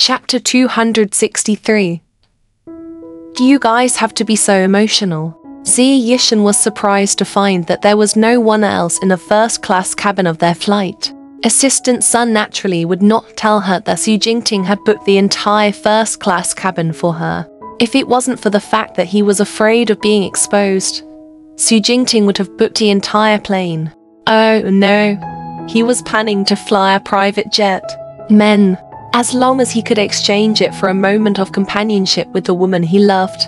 Chapter 263. Do you guys have to be so emotional? Xie Yishan was surprised to find that there was no one else in the first-class cabin of their flight. Assistant Sun naturally would not tell her that Xu Jingting had booked the entire first-class cabin for her. If it wasn't for the fact that he was afraid of being exposed, Xu Jingting would have booked the entire plane. Oh no, he was planning to fly a private jet. Men. As long as he could exchange it for a moment of companionship with the woman he loved,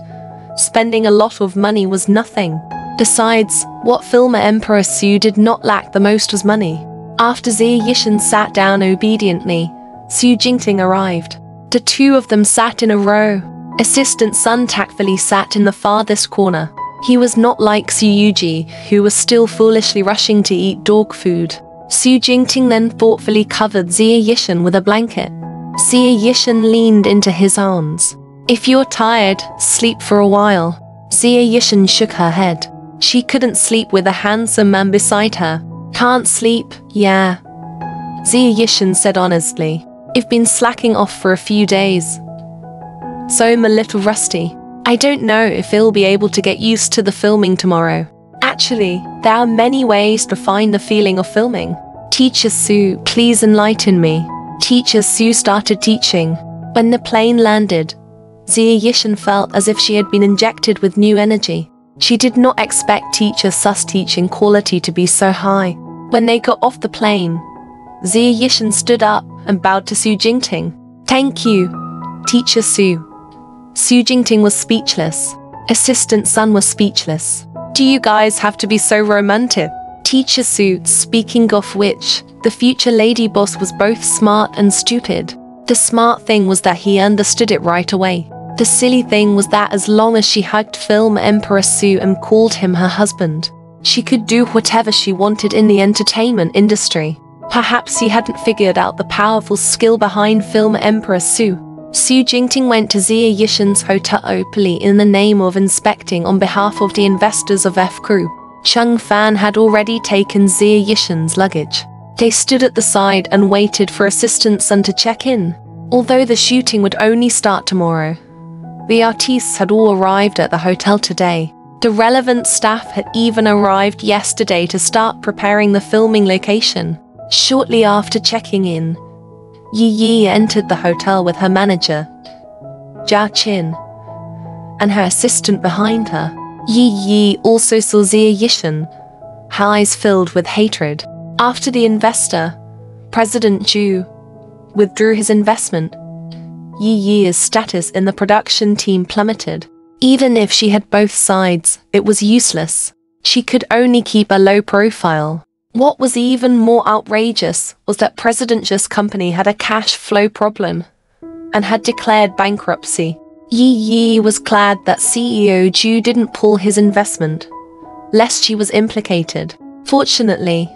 spending a lot of money was nothing. Besides, what filmer Emperor Xu did not lack the most was money. After Xie Yishan sat down obediently, Xu Jingting arrived. The two of them sat in a row. Assistant Sun tactfully sat in the farthest corner. He was not like Xu Yuji, who was still foolishly rushing to eat dog food. Xu Jingting then thoughtfully covered Xie Yishan with a blanket. Xie Yishan leaned into his arms. If you're tired, sleep for a while. Xie Yishan shook her head. She couldn't sleep with a handsome man beside her. Can't sleep, yeah. Xie Yishan said honestly. I've been slacking off for a few days, so I'm a little rusty. I don't know if I'll be able to get used to the filming tomorrow. Actually, there are many ways to find the feeling of filming. Teacher Su, please enlighten me. Teacher Su started teaching. When the plane landed, Xie Yishan felt as if she had been injected with new energy. She did not expect Teacher Su's teaching quality to be so high. When they got off the plane, Xie Yishan stood up and bowed to Xu Jingting. Thank you, Teacher Su. Xu Jingting was speechless. Assistant Sun was speechless. Do you guys have to be so romantic? Teacher Su, speaking of which, the future lady boss was both smart and stupid. The smart thing was that he understood it right away. The silly thing was that as long as she hugged Film Emperor Su and called him her husband, she could do whatever she wanted in the entertainment industry. Perhaps he hadn't figured out the powerful skill behind Film Emperor Su. Xu Jingting went to Xie Yishan's hotel openly in the name of inspecting on behalf of the investors of F Crew. Cheng Fan had already taken Xie Yishan's luggage. They stood at the side and waited for Assistant Sun to check in. Although the shooting would only start tomorrow, the artists had all arrived at the hotel today. The relevant staff had even arrived yesterday to start preparing the filming location. Shortly after checking in, Yi Yi entered the hotel with her manager, Jia Qin, and her assistant behind her. Yi Yi also saw Xie Yishan, her eyes filled with hatred. After the investor, President Zhu, withdrew his investment, Yi Yi's status in the production team plummeted. Even if she had both sides, it was useless. She could only keep a low profile. What was even more outrageous was that President Zhu's company had a cash flow problem and had declared bankruptcy. Yi Yi was glad that CEO Zhu didn't pull his investment, lest she was implicated. Fortunately,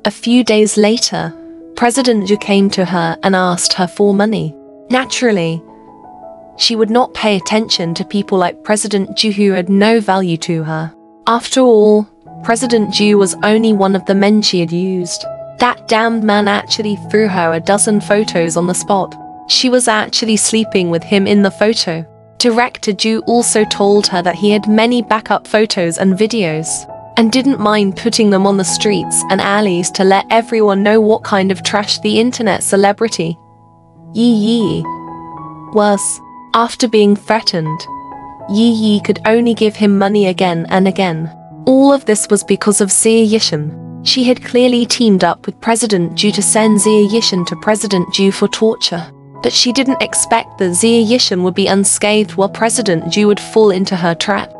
a few days later, President Zhu came to her and asked her for money. Naturally, she would not pay attention to people like President Zhu who had no value to her. After all, President Zhu was only one of the men she had used. That damned man actually threw her a dozen photos on the spot. She was actually sleeping with him in the photo. Director Zhu also told her that he had many backup photos and videos, and didn't mind putting them on the streets and alleys to let everyone know what kind of trash the internet celebrity Yi Yi was. After being threatened, Yi Yi could only give him money again and again. All of this was because of Xie Yishan. She had clearly teamed up with President Zhu to send Xie Yishan to President Zhu for torture. But she didn't expect that Xie Yishan would be unscathed while President Zhu would fall into her trap.